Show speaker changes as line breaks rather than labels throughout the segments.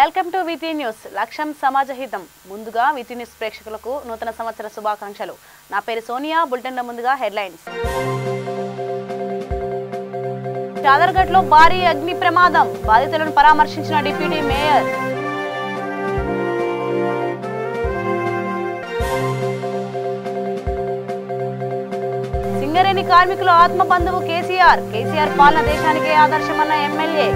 Welcome to వీటీ news. లక్ష్యం సమాజహితం. ముందుగా వీటీ news ప్రేక్షకులకు నూతన సంవత్సర శుభాకాంక్షలు. నా పేరు సోనియా. బులెటిన్ల ముందుగా హెడ్లైన్స్. చాదర్ఘట్లో భారీ అగ్ని ప్రమాదం. బాధితులను పరామర్శించిన డిప్యూటీ మేయర్. సింగరేణి కార్మికుల ఆత్మ బంధువు కేసీఆర్ పాలన దేశానికే ఆదర్శమన్న ఎమ్మెల్యే.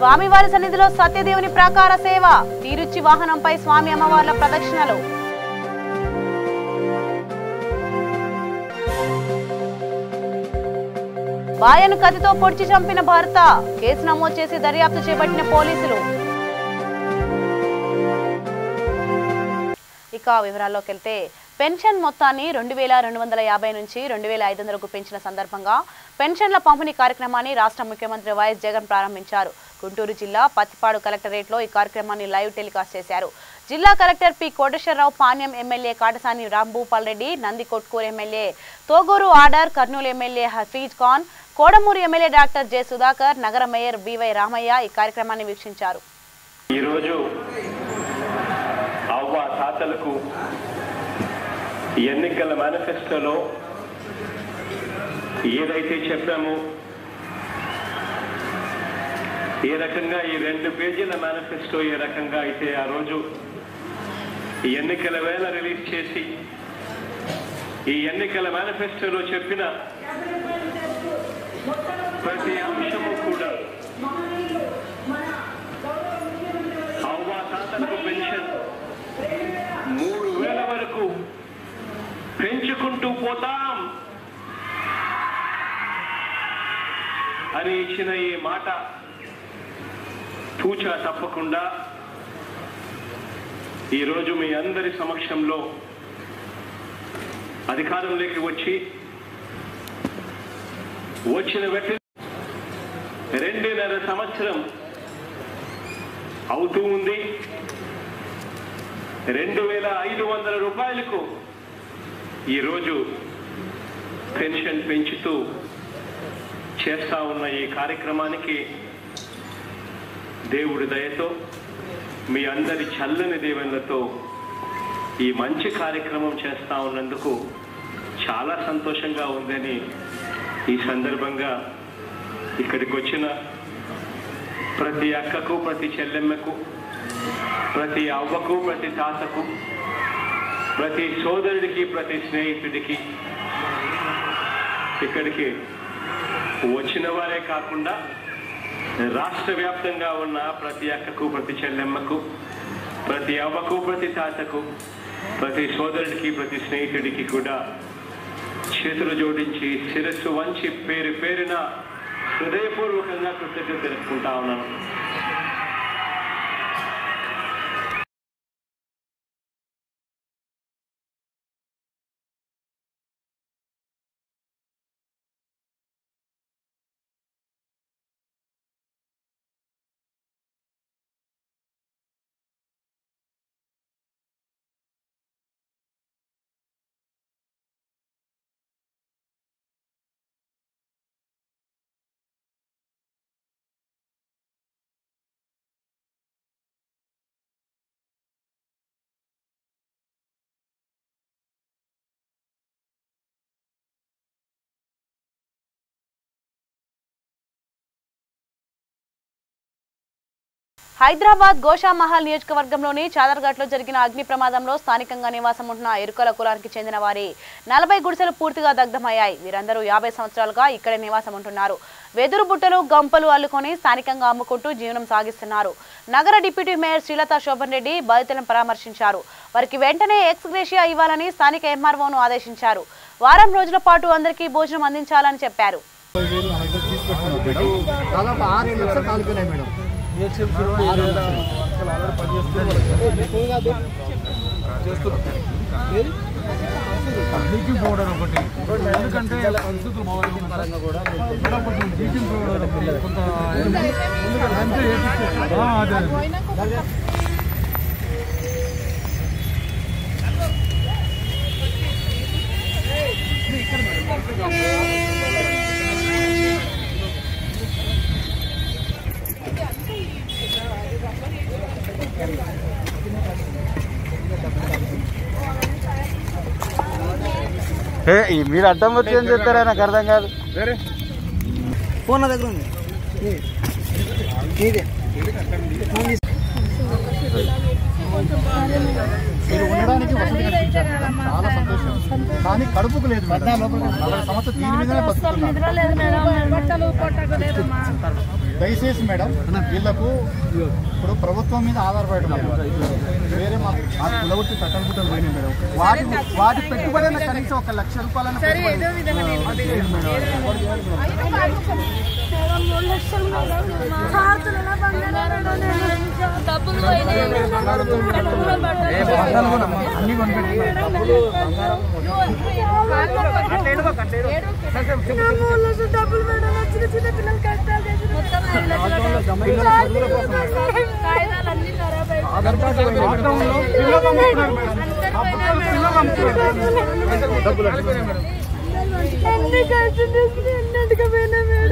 స్వామివారి సన్నిధిలో సత్యదేవుని ప్రాకార సేవ. తీరుచ్చి వాహనంపై స్వామి అమ్మవార్ల ప్రదక్షిణలు. భార్యను కత్తితో పొడిచి చంపిన భర్త. కేసు నమోదు చేసి దర్యాప్తు చేపట్టిన పోలీసులు. ఇక వివరాల్లోకి వెళ్తే, పెన్షన్ మొత్తాన్ని 2250 నుంచి 2500కు పెంచిన సందర్భంగా పెన్షన్ల పంపిణీ కార్యక్రమాన్ని రాష్ట్ర ముఖ్యమంత్రి వైఎస్ జగన్ ప్రారంభించారు. గుంటూరు జిల్లా పత్తిపాడు కలెక్టరేట్లో ఈ కార్యక్రమాన్ని లైవ్ టెలికాస్ట్ చేశారు. జిల్లా collector P Koteswararao, Panyam MLA Katasani Rambhupal Reddy, Nandikotkur MLA Thoguru Arthur, Kurnool MLA Hafeez Khan, Kodumur MLA doctor J Sudhakar, నగర మేయర్ బివై రామయ్య ఈ కార్యక్రమాన్ని వీక్షించారు.
తాతలకు ఎన్నికల మేనిఫెస్టోలో ఏదైతే చెప్పామో, ఏ రకంగా ఈ 2 పేజీల మేనిఫెస్టో ఏ రకంగా అయితే ఆ రోజు ఎన్నికల వేళ రిలీజ్ చేసి ఈ ఎన్నికల మేనిఫెస్టోలో చెప్పిన ప్రతి అంశము కూడా తాతలకు పెన్షన్ 3000 వరకు పెంచుకుంటూ పోతాం అని ఇచ్చిన ఈ మాట తూచా తప్పకుండా ఈరోజు మీ అందరి సమక్షంలో అధికారంలోకి వచ్చిన వెంటనే 2.5 సంవత్సరం అవుతూ ఉంది. 2500 రూపాయలకు ఈరోజు పెన్షన్ పెంచుతూ చేస్తా ఉన్న ఈ కార్యక్రమానికి దేవుడి దయతో, మీ అందరి చల్లని దీవెనలతో ఈ మంచి కార్యక్రమం చేస్తా ఉన్నందుకు చాలా సంతోషంగా ఉందని ఈ సందర్భంగా ఇక్కడికి వచ్చిన ప్రతి అక్కకు, ప్రతి చెల్లెమ్మకు, ప్రతి అవ్వకు, ప్రతి తాతకు, ప్రతి సోదరుడికి, ప్రతి స్నేహితుడికి, ఇక్కడికి వచ్చిన వారే కాకుండా రాష్ట్ర వ్యాప్తంగా ఉన్న ప్రతి అక్కకు, ప్రతి చెల్లెమ్మకు, ప్రతి అవ్వకు, ప్రతి తాతకు, ప్రతి సోదరుడికి, ప్రతి స్నేహితుడికి కూడా చేతులు జోడించి శిరస్సు వంచి పేరు పేరున హృదయపూర్వకంగా కృతజ్ఞత తెలుపుకుంటా ఉన్నాను.
హైదరాబాద్ గోషామహల్ నియోజకవర్గంలోని చాదర్ఘట్లో జరిగిన అగ్ని ప్రమాదంలో స్థానికంగా నివాసం ఉంటున్న ఎరుకల కులానికి చెందిన వారి 40 గుడిసెలు పూర్తిగా దగ్ధమయ్యాయి. వీరందరూ 50 సంవత్సరాలుగా ఇక్కడే నివాసం ఉంటున్నారు. వెదురు బుట్టలు, గంపలు అల్లుకొని స్థానికంగా అమ్ముకుంటూ జీవనం సాగిస్తున్నారు. నగర డిప్యూటీ మేయర్ శ్రీలతా శోభన్ రెడ్డి బాధితులను పరామర్శించారు. వారికి వెంటనే ఎక్స్గ్రేషియా ఇవ్వాలని స్థానిక ఎంఆర్ఓను ఆదేశించారు. వారం రోజుల పాటు అందరికీ భోజనం అందించాలని చెప్పారు.
బ్లీచింగ్ పౌడర్ ఒకటి, ఎందుకంటే పరిస్థితులు మామూలు పరంగా కూడా కొంచెం బ్లీచింగ్ పౌడర్ కొంత అదే
మీరు అడ్డం వచ్చి ఏం చెప్తారా నాకు అర్థం కాదు.
ఫోన్ దగ్గర ఉంది
మీరు ఉండడానికి వసతి కల్పించారు మేడం, చాలా సంతోషం. కానీ కడుపుకు లేదు మేడం. 40 సంవత్సరం దీని మీదనే బతుకుతున్నారు. దయచేసి మేడం వీళ్ళకు ఇప్పుడు ప్రభుత్వం మీద ఆధారపడడం వేరే మా కులవృత్తి చట్టం గుట్టలు పోయినాయి మేడం. వాటి పెట్టుబడి కనీసం 1 లక్ష రూపాయలను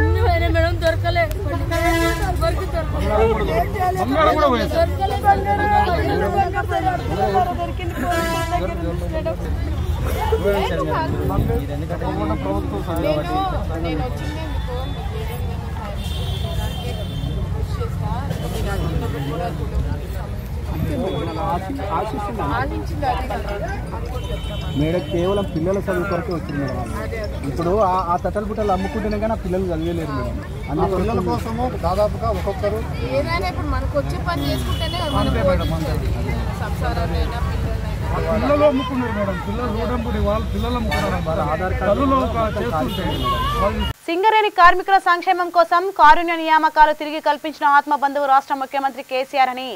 అన్ని
మేడం దొరకలే
మేడం కేవలం పిల్లల చదువు కొరకే వచ్చింది మేడం. ఇప్పుడు ఆ తట్టలు పుట్టలు అమ్ముకుంటేనే కానీ ఆ పిల్లలు చదివేలేరు మేడం. అన్ని పిల్లల కోసము దాదాపుగా ఒక్కొక్కరు
ఏదైనా ఇప్పుడు మనకు వచ్చే పని చేసుకుంటేనే
పిల్లలు అమ్ముకున్నారు మేడం. పిల్లలు రోడ్డు వాళ్ళు పిల్లలు అమ్ముకున్నారు. ఆధార్ కార్డు
సింగరేణి కార్మికుల సంక్షేమం కోసం కారుణ్య నియామకాలు తిరిగి కల్పించిన ఆత్మబంధువు రాష్ట్ర ముఖ్యమంత్రి కేసీఆర్ అని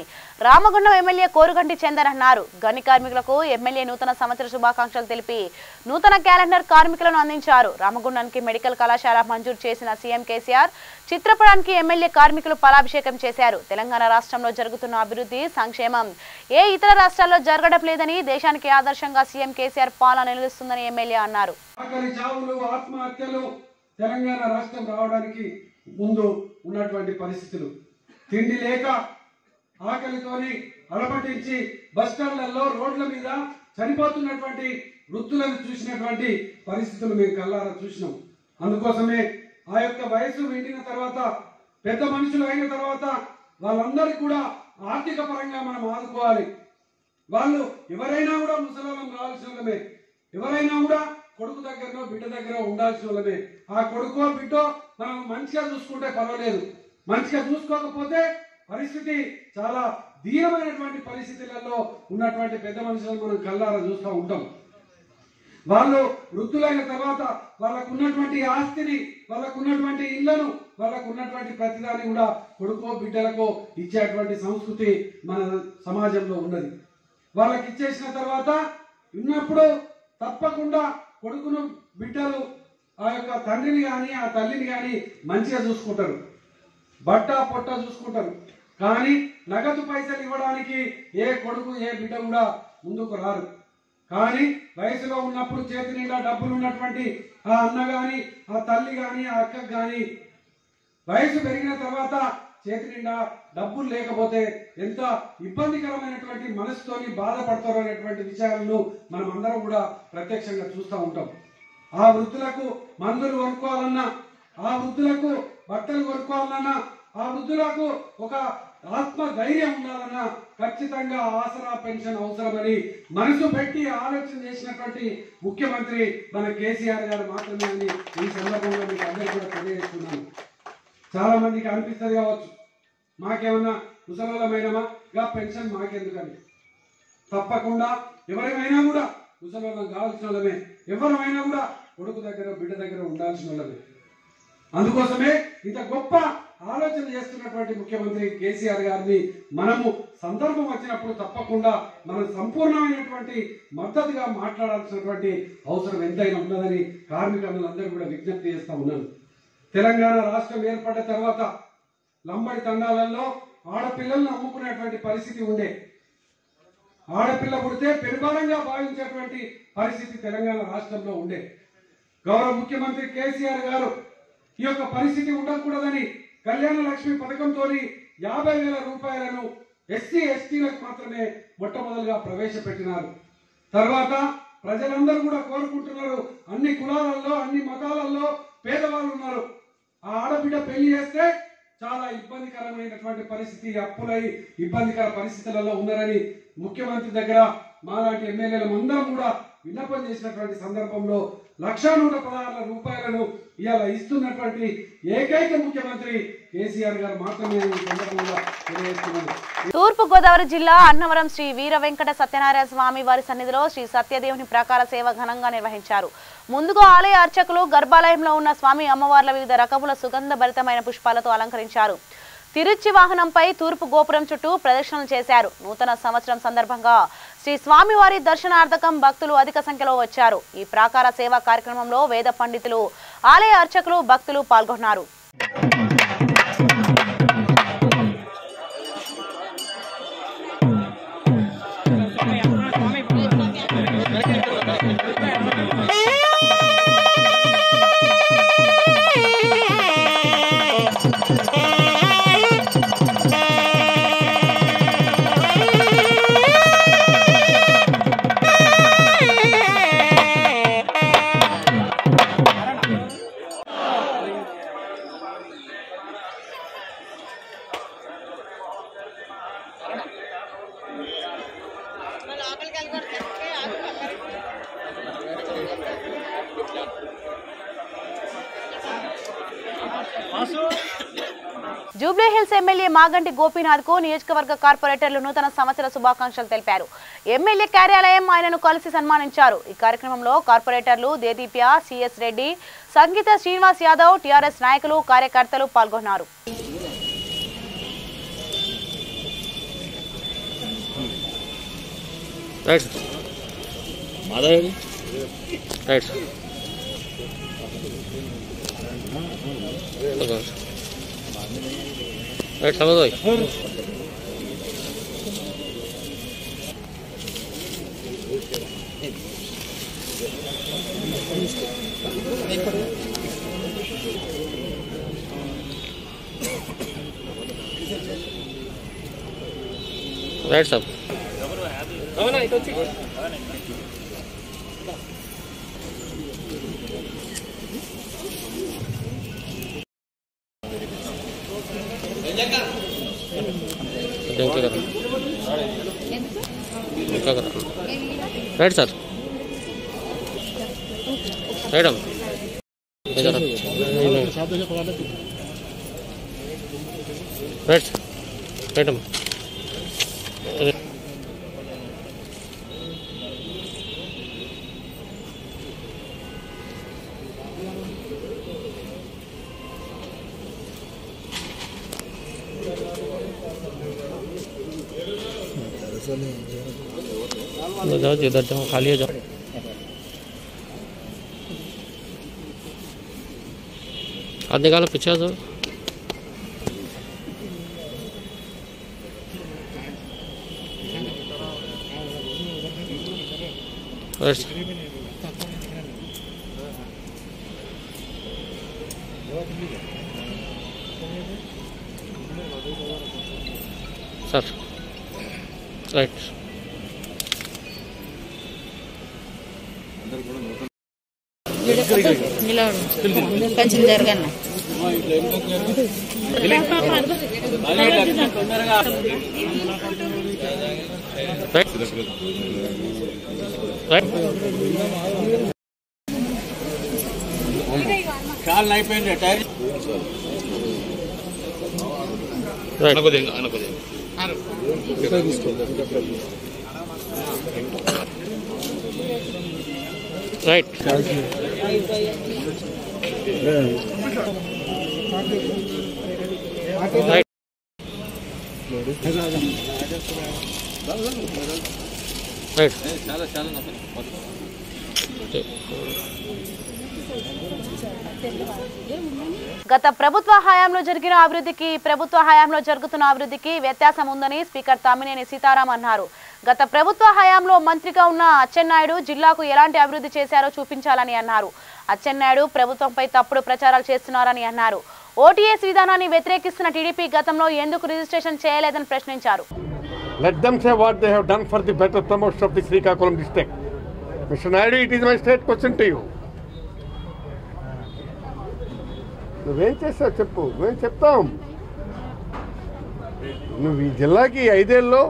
రామగుండం ఎమ్మెల్యే కోరుగంటి చందర్ అన్నారు. గని కార్మికులకు ఎమ్మెల్యే నూతన సంవత్సర శుభాకాంక్షలు తెలిపి నూతన క్యాలెండర్ కార్మికులను అందించారు. రామగుండానికి మెడికల్ కళాశాల మంజూరు చేసిన సీఎం కేసీఆర్ చిత్రపటానికి ఎమ్మెల్యే కార్మికులు పాలాభిషేకం చేశారు. తెలంగాణ రాష్ట్రంలో జరుగుతున్న అభివృద్ధి సంక్షేమం ఏ ఇతర రాష్ట్రాల్లో జరగడం లేదని, దేశానికి ఆదర్శంగా సీఎం కేసీఆర్ పాలన నిలుస్తుందని ఎమ్మెల్యే అన్నారు.
తెలంగాణ రాష్ట్రం రావడానికి ముందు ఉన్నటువంటి పరిస్థితులు, తిండి లేక ఆకలితోని అలమటించి బస్టాండ్లలో రోడ్ల మీద చనిపోతున్నటువంటి వృద్ధులను చూసినటువంటి పరిస్థితులు మేము కళ్ళారా చూసినాం. అందుకోసమే ఆ యొక్క వయసు నిండిన తర్వాత పెద్ద మనుషులు అయిన తర్వాత వాళ్ళందరికీ కూడా ఆర్థిక పరంగా మనం ఆదుకోవాలి. వాళ్ళు ఎవరైనా కూడా ముసలాలం రావాల్సిన వాళ్ళమే, ఎవరైనా కూడా కొడుకు దగ్గరనో బిడ్డ దగ్గర ఉండాల్సిన వాళ్ళమే. ఆ కొడుకో బిడ్డో మనం మంచిగా చూసుకుంటే పర్వాలేదు, మంచిగా చూసుకోకపోతే పరిస్థితి చాలా దీనమైనటువంటి పరిస్థితులలో ఉన్నటువంటి పెద్ద మనుషులను మనం కళ్ళారా చూస్తూ ఉంటాం. వాళ్ళు వృద్ధులైన తర్వాత వాళ్ళకు ఉన్నటువంటి ఆస్తిని, వాళ్ళకు ఉన్నటువంటి ఇళ్లను, వాళ్ళకు ఉన్నటువంటి ప్రతిదాన్ని కూడా కొడుకో బిడ్డలకో ఇచ్చేటువంటి సంస్కృతి మన సమాజంలో ఉన్నది. వాళ్ళకి ఇచ్చేసిన తర్వాత ఉన్నప్పుడు తప్పకుండా కొడుకును బిడ్డలు ఆ యొక్క తండ్రిని కానీ ఆ తల్లిని కానీ మంచిగా చూసుకుంటారు, బట్ట పొట్ట చూసుకుంటారు. కానీ నగదు పైసలు ఇవ్వడానికి ఏ కొడుకు ఏ బిడ్డ కూడా ముందుకు రారు. కానీ వయసులో ఉన్నప్పుడు చేతి నిండా డబ్బులు ఉన్నటువంటి ఆ అన్న కానీ ఆ తల్లి కానీ ఆ అక్క కానీ వయసు పెరిగిన తర్వాత చేతి నిండా డబ్బులు లేకపోతే ఎంత ఇబ్బందికరమైనటువంటి మనసుతోని బాధపడతారు అనేటువంటి విషయాలను మనం అందరం కూడా ప్రత్యక్షంగా చూస్తూ ఉంటాం. ఆ వృద్ధులకు మందులు కొనుక్కోవాలన్నా, ఆ వృద్ధులకు బట్టలు కొనుక్కోవాలన్నా, ఆ వృద్ధులకు ఒక ఆత్మ ధైర్యం ఉండాలన్నా ఖచ్చితంగా ఆసరా పెన్షన్ అవసరమని మనసు పెట్టి ఆలోచన చేసినటువంటి ముఖ్యమంత్రి మన కేసీఆర్ గారు మాత్రమే అని ఈ సందర్భంగా మీకు అందరూ కూడా తెలియజేస్తున్నాను. చాలా మందికి అనిపిస్తుంది కావచ్చు, మాకేమన్నా ముసలోళ్ళమైనమా గా పెన్షన్ మాకెందుకని. తప్పకుండా ఎవరైనా కూడా ముసలోళ్ళం కావాల్సిన వాళ్ళమే, ఎవరైనా కూడా కొడుకు దగ్గర బిడ్డ దగ్గర ఉండాల్సిన వాళ్ళమే. అందుకోసమే ఇంత గొప్ప ఆలోచన చేస్తున్నటువంటి ముఖ్యమంత్రి కేసీఆర్ గారిని మనము సందర్భం వచ్చినప్పుడు తప్పకుండా మనం సంపూర్ణమైనటువంటి మద్దతుగా మాట్లాడాల్సినటువంటి అవసరం ఎంతైనా ఉన్నదని కార్మికులందరూ కూడా విజ్ఞప్తి చేస్తా ఉన్నాను. తెలంగాణ రాష్ట్రం ఏర్పడ్డ తర్వాత లంబడి తండాలలో ఆడపిల్లలను అమ్ముకునేటువంటి పరిస్థితి ఉండే. ఆడపిల్ల పుడితే పెనుభారంగా భావించేటువంటి పరిస్థితి తెలంగాణ రాష్ట్రంలో ఉండే. గౌరవ ముఖ్యమంత్రి కేసీఆర్ గారు ఈ యొక్క పరిస్థితి ఉండకూడదని కళ్యాణ లక్ష్మి పథకంతో 50,000 రూపాయలను ఎస్సీ ఎస్టీలకు మాత్రమే మొట్టమొదలుగా ప్రవేశపెట్టినారు. తర్వాత ప్రజలందరూ కూడా కోరుకుంటున్నారు. అన్ని కులాలలో అన్ని మతాలలో పేదవాళ్ళు ఉన్నారు. ఆ ఆడబిడ్డ పెళ్లి చేస్తే చాలా ఇబ్బందికరమైనటువంటి పరిస్థితి, అప్పులై ఇబ్బందికర పరిస్థితులలో ఉన్నారని ముఖ్యమంత్రి దగ్గర మాలాంటి ఎమ్మెల్యేల అందరం కూడా విన్నపం చేసినటువంటి సందర్భంలో 1,116 రూపాయలను ఇవాళ ఇస్తున్నటువంటి ఏకైక ముఖ్యమంత్రి కేసీఆర్ గారు మాత్రమే ఈ సందర్భంగా తెలియజేస్తున్నారు.
తూర్పు గోదావరి జిల్లా అన్నవరం శ్రీ వీర వెంకట సత్యనారాయణ స్వామి వారి సన్నిధిలో శ్రీ సత్యదేవుని ప్రాకార సేవ ఘనంగా నిర్వహించారు. ముందుగా ఆలయ అర్చకులు గర్భాలయంలో ఉన్న స్వామి అమ్మవార్ల వివిధ రకముల సుగంధభరితమైన పుష్పాలతో అలంకరించారు. తిరుచి వాహనంపై తూర్పు గోపురం చుట్టూ ప్రదక్షిణలు చేశారు. నూతన సంవత్సరం సందర్భంగా శ్రీ స్వామివారి దర్శనార్థకం భక్తులు అధిక సంఖ్యలో వచ్చారు. ఈ ప్రాకార సేవా కార్యక్రమంలో వేద పండితులు, ఆలయ అర్చకులు, భక్తులు పాల్గొన్నారు. Jubilee hills MLA Maganti Gopinath కు నియోజకవర్గ కార్పొరేటర్లు నూతన సంవత్సర శుభాకాంక్షలు తెలిపారు. ఎమ్మెల్యే కార్యాలయం ఆయనను కలిసి సన్మానించారు. ఈ కార్యక్రమంలో కార్పొరేటర్లు దేదీప్య, సిఎస్ రెడ్డి, సంగీత శ్రీనివాస్ యాదవ్, టీఆర్ఎస్ నాయకులు, కార్యకర్తలు పాల్గొన్నారు.
Right up. Right sir. Right on. Right. Right on. जाओ जिधर जाओ खाली हो जाओ हाथ निकालो पीछे आ जाओ सर राइट
కొంచెం జరగన్న
కాల్ అయిపోయింది టైర్ రైట్ రైట్ చాలా చాలా
గత ప్రభుత్వ హయాంలో జరిగిన అభివృద్ధికి ప్రభుత్వ హయాంలో జరుగుతున్న అభివృద్ధికి వ్యత్యాసం ఉందని స్పీకర్ తమ్మినేని సీతారాం అన్నారు. గత ప్రభుత్వ హయాంలో మంత్రిగా ఉన్న అచ్చెన్నాయుడు జిల్లాకు ఎలాంటి అభివృద్ధి చేశారో చూపించాలని అన్నారు. అచ్చెన్నాయుడు ప్రభుత్వంపై తప్పుడు ప్రచారాలు చేస్తున్నారని అన్నారు. ఓటీఎస్ విధానాన్ని వ్యతిరేకిస్తున్న టీడీపీ గతంలో ఎందుకు రిజిస్ట్రేషన్ చేయలేదని ప్రశ్నించారు.
Let them say what they have done for the better promotion of the Srikakulam district. Mister Naidu, it is my straight question to you. నువ్వేం చేస్తావు చెప్పు, మేము చెప్తాం. నువ్వు ఈ జిల్లాకి 5 ఏళ్ళలో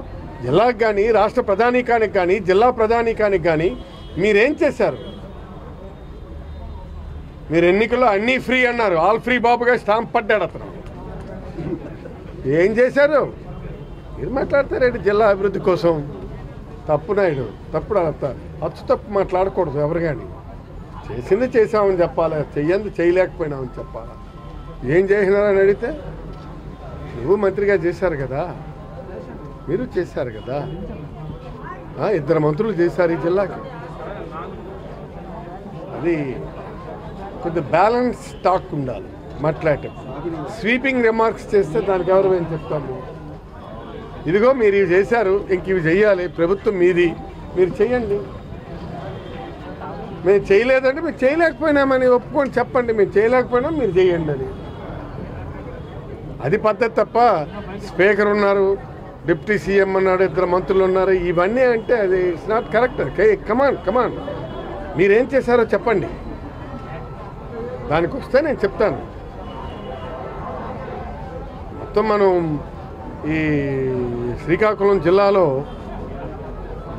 జిల్లాకు కానీ రాష్ట్ర ప్రధానికానికి కానీ జిల్లా ప్రధానికానికి కానీ మీరేం చేశారు? మీరు ఎన్నికల్లో అన్నీ ఫ్రీ అన్నారు, ఆల్ ఫ్రీ బాబుగా స్టాంప్ పడ్డాడు అతను. ఏం చేశారు? మీరు మాట్లాడతారేంటి జిల్లా అభివృద్ధి కోసం? తప్పు నాయుడు, తప్పుడు అచ్చు తప్పు మాట్లాడకూడదు ఎవరు కానీ. చేసింది చేసామని చెప్పాలి, చెయ్యంది చేయలేకపోయినామని చెప్పాలి. ఏం చేసినారని అడిగితే నువ్వు మంత్రిగా చేశారు కదా, మీరు చేశారు కదా, 2 మంత్రులు చేశారు ఈ జిల్లాకి. అది కొద్దిగా బ్యాలెన్స్ టాక్ ఉండాలి మాట్లాడటం. స్వీపింగ్ రిమార్క్స్ చేస్తే దానికి ఎవరు ఏం చెప్తాము? ఇదిగో మీరు ఇవి చేశారు, ఇంక ఇవి చెయ్యాలి, ప్రభుత్వం మీది, మీరు చెయ్యండి. మేము చేయలేదంటే మేము చేయలేకపోయినామని ఒప్పుకొని చెప్పండి, మేము చేయలేకపోయినా మీరు చేయండి అని. అది పద్ధతి తప్ప స్పీకర్ ఉన్నారు, డిప్యూటీ సీఎం అన్నాడు, 2 మంత్రులు ఉన్నారు, ఇవన్నీ అంటే అది ఇట్స్ నాట్ కరెక్ట్. కమాన్ మీరేం చేశారో చెప్పండి, దానికి వస్తే నేను చెప్తాను. మొత్తం మనం ఈ శ్రీకాకుళం జిల్లాలో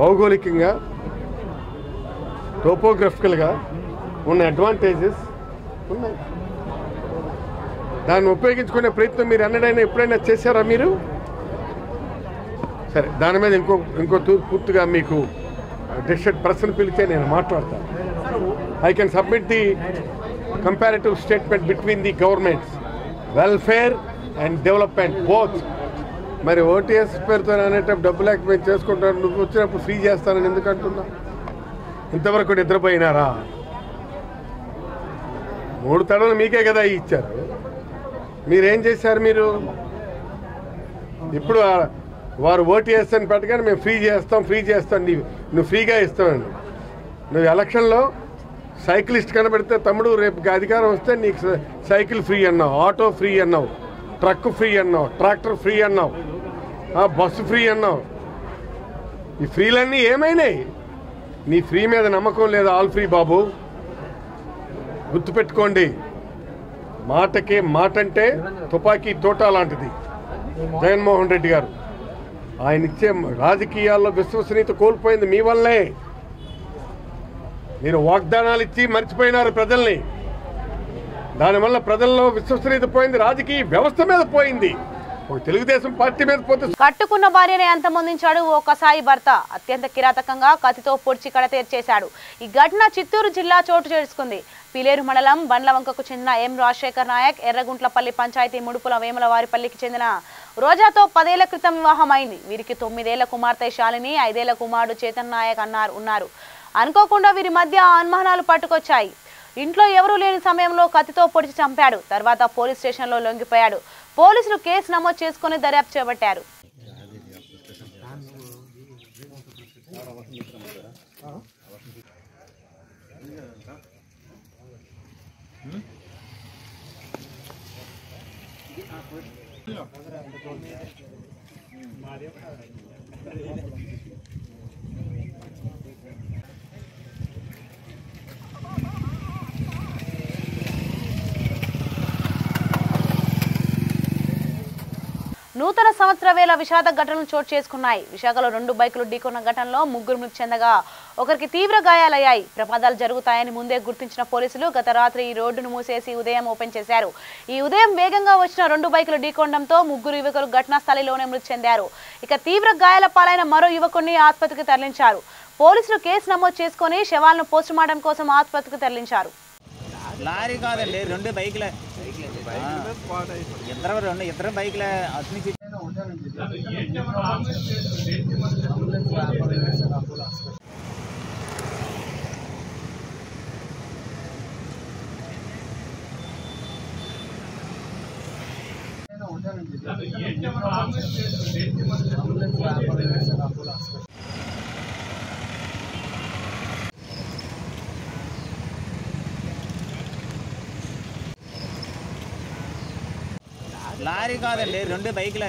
భౌగోళికంగా టోపోగ్రఫికల్గా ఉన్న అడ్వాంటేజెస్ ఉన్నాయి. దాన్ని ఉపయోగించుకునే ప్రయత్నం మీరు ఎప్పుడైనా చేశారా మీరు? సరే, దాని మీద ఇంకో పూర్తిగా మీకు డిస్ట్రిక్ట్ పర్సన్ పిలిచే నేను మాట్లాడతాను. I can submit the comparative statement between the governments, welfare and development both. మరి ఓటీఎస్ పేరుతో అనేటప్పుడు డబ్బు లేక మేము చేసుకుంటాను, నువ్వు వచ్చినప్పుడు ఫ్రీ చేస్తానని ఎందుకు అంటున్నా? ఇంతవరకు నిద్రపోయినారా? 3 తడవలు మీకే కదా ఇచ్చారు, మీరేం చేశారు? మీరు ఇప్పుడు వారు ఓటీఎస్ అని పెట్టగానే మేము ఫ్రీ చేస్తాం నువ్వు ఫ్రీగా ఇస్తామండి. నువ్వు ఎలక్షన్లో సైక్లిస్ట్ కనబడితే తమ్ముడు రేపు అధికారం వస్తే నీకు సైకిల్ ఫ్రీ అన్నావు, ఆటో ఫ్రీ అన్నావు, ట్రక్ ఫ్రీ అన్నావు, ట్రాక్టర్ ఫ్రీ అన్నావు, బస్సు ఫ్రీ అన్నావు. ఈ ఫ్రీలన్నీ ఏమైనాయి? నీ ఫ్రీ మీద నమ్మకం లేదు ఆల్ ఫ్రీ బాబు, గుర్తుపెట్టుకోండి. మాటకే మాట అంటే తుపాకీ తోట లాంటిది. జగన్మోహన్ రెడ్డి గారు ఆయన ఇచ్చే రాజకీయాల్లో విశ్వసనీయత కోల్పోయింది మీ వల్లే. మీరు వాగ్దానాలు ఇచ్చి మర్చిపోయినారు ప్రజల్ని, దానివల్ల ప్రజల్లో విశ్వసనీయత పోయింది, రాజకీయ వ్యవస్థ మీద పోయింది, ఒక తెలుగుదేశం పార్టీ మీద పోతే.
కట్టుకున్న భార్యనే అంతమొందించాడు ఓ కసాయి భర్త. అత్యంత కిరాతకంగా కత్తితో పొడిచి కడతీర్చేశాడు. ఈ ఘటన చిత్తూరు జిల్లా చోటు చేసుకుంది. పిలేరు మండలం బండ్లవంకకు చెందిన ఎం రాజశేఖర్ నాయక్ ఎర్రగుంట్లపల్లి పంచాయతీ ముడుపుల వేములవారిపల్లికి చెందిన రోజాతో 10 ఏళ్ల క్రితం వివాహం అయింది. వీరికి 9 ఏళ్ల కుమార్తె శాలిని, 5 ఏళ్ల కుమారుడు చేతన్ నాయక్ ఉన్నారు. అనుకోకుండా వీరి మధ్య అనుమానాలు పట్టుకొచ్చాయి. ఇంట్లో ఎవరూ లేని సమయంలో కత్తితో పొడిచి చంపాడు. తర్వాత పోలీస్ స్టేషన్లో లొంగిపోయాడు. పోలీసులు కేసు నమోదు చేసుకుని దర్యాప్తు చేపట్టారు. నూతన సంవత్సర వేళ విషాద ఘటనలు చోటు చేసుకున్నాయి. విశాఖలో 2 బైకులు ఢీకొన్న ఘటనలో 3 మృతి చెందగా ఒకరికి తీవ్ర గాయాలయ్యాయి. ప్రమాదాలు జరుగుతాయని ముందే గుర్తించిన పోలీసులు గత రాత్రి ఈ రోడ్డును మూసేసి ఉదయం ఓపెన్ చేశారు. ఈ ఉదయం వేగంగా వచ్చిన 2 బైకులు ఢీకొనడంతో 3 యువకులు ఘటనా స్థలిలోనే మృతి చెందారు. ఇక తీవ్ర గాయాల పాలైన మరో యువకుడిని ఆసుపత్రికి తరలించారు. పోలీసులు కేసు నమోదు చేసుకుని శవాలను పోస్టుమార్టం కోసం ఆసుపత్రికి తరలించారు.
లారీ కాదండి, 2 బైకులే, ఇద్దరు బైకులే. లారీ కాదండి, 2 బైకులే.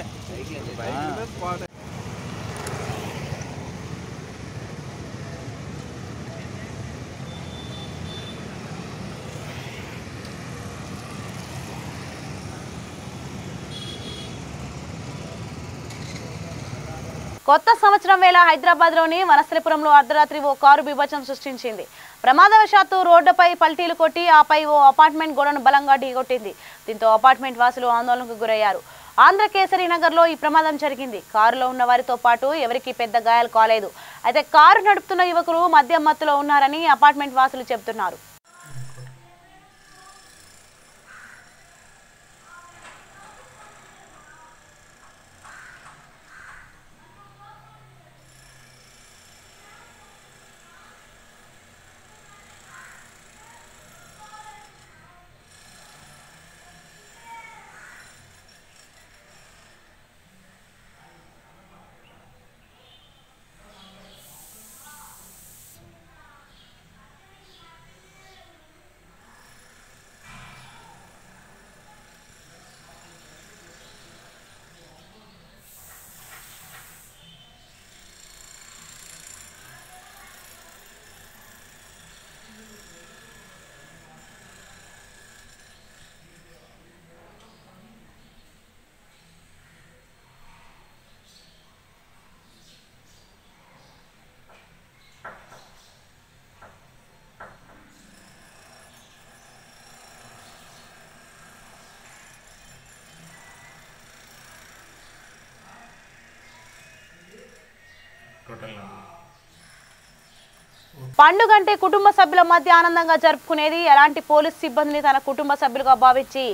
కొత్త సంవత్సరం వేళ హైదరాబాద్లోని వనస్థలిపురంలో అర్ధరాత్రి ఓ కారు బీభత్సం సృష్టించింది. ప్రమాదవశాత్తు రోడ్డుపై పల్టీలు కొట్టి ఆపై ఓ అపార్ట్మెంట్ గోడను బలంగా ఢీకొట్టింది. దీంతో అపార్ట్మెంట్ వాసులు ఆందోళనకు గురయ్యారు. ఆంధ్రకేసరి నగర్లో ఈ ప్రమాదం జరిగింది. కారులో ఉన్న వారితో పాటు ఎవరికీ పెద్ద గాయాలు కాలేదు. అయితే కారు నడుపుతున్న యువకులు మద్యం మత్తులో ఉన్నారని అపార్ట్మెంట్ వాసులు చెబుతున్నారు. పండుగంటే కుటుంబ సభ్యుల మధ్య ఆనందంగా జరుపుకునేది. ఎలాంటి పోలీస్ సిబ్బందిని తన కుటుంబ సభ్యులుగా భావించి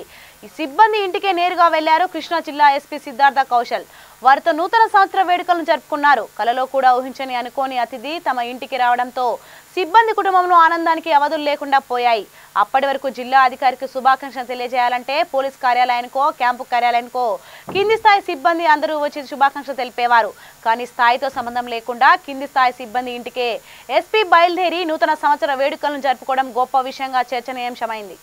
ఈ సిబ్బంది ఇంటికే నేరుగా వెళ్లారు కృష్ణా జిల్లా ఎస్పీ సిద్ధార్థ కౌశల్. వారితో నూతన సంవత్సర వేడుకలను జరుపుకున్నారు. కలలో కూడా ఊహించని అనుకోని అతిథి తమ ఇంటికి రావడంతో సిబ్బంది కుటుంబంలో ఆనందానికి అవధులు లేకుండా పోయాయి. అప్పటి వరకు జిల్లా అధికారికి శుభాకాంక్షలు తెలియజేయాలంటే పోలీస్ కార్యాలయానికో క్యాంపు కార్యాలయానికో కింది స్థాయి సిబ్బంది అందరూ వచ్చి శుభాకాంక్షలు తెలిపేవారు. కానీ స్థాయితో సంబంధం లేకుండా కింది స్థాయి సిబ్బంది ఇంటికే ఎస్పీ బయలుదేరి నూతన సంవత్సర వేడుకలను జరుపుకోవడం గొప్ప విషయంగా చర్చనీయాంశమైంది.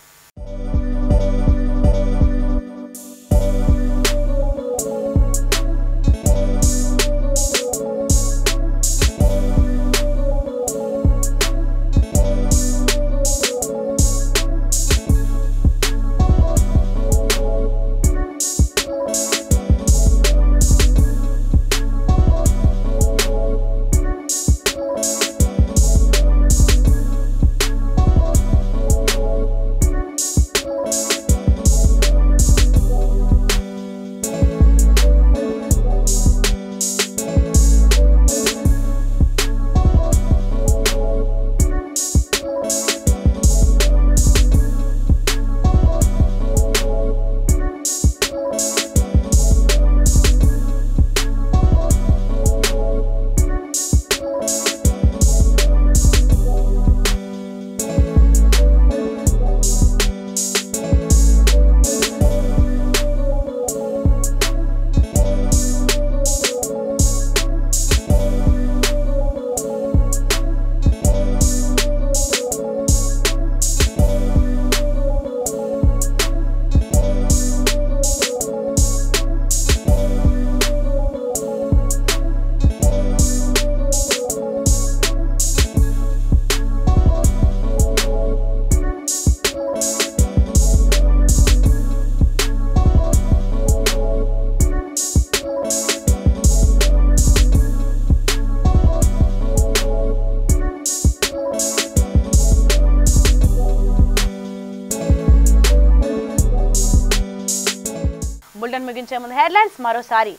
బులెటిన్ ముగించే ముందు హెడ్లైన్స్ మరోసారి.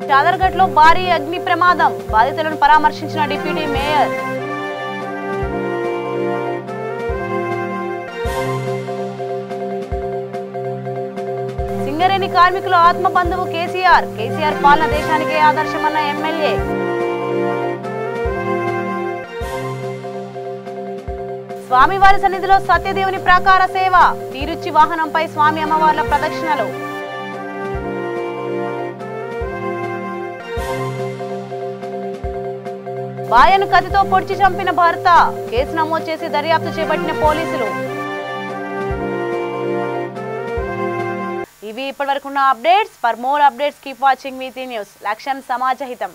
చాదర్ఘట్లో భారీ అగ్ని ప్రమాదం, బాధితులను పరామర్శించిన డిప్యూటీ మేయర్. సింగరేణి కార్మికుల ఆత్మ బంధువు కేసీఆర్ పాలన దేశానికే ఆదర్శమన్న ఎమ్మెల్యే. స్వామివారి సన్నిధిలో సత్యదేవుని ప్రాకార సేవ, తీరుచ్చి వాహనంపై స్వామి అమ్మవార్ల ప్రదక్షిణలు. భార్యను కత్తితో పొడిచి చంపిన భర్త, కేసు నమోదు చేసి దర్యాప్తు చేపట్టిన పోలీసులు. ఇవి ఇప్పటివరకున్న updates. For more updates keep watching VT news. లక్ష్యం సమాజహితం.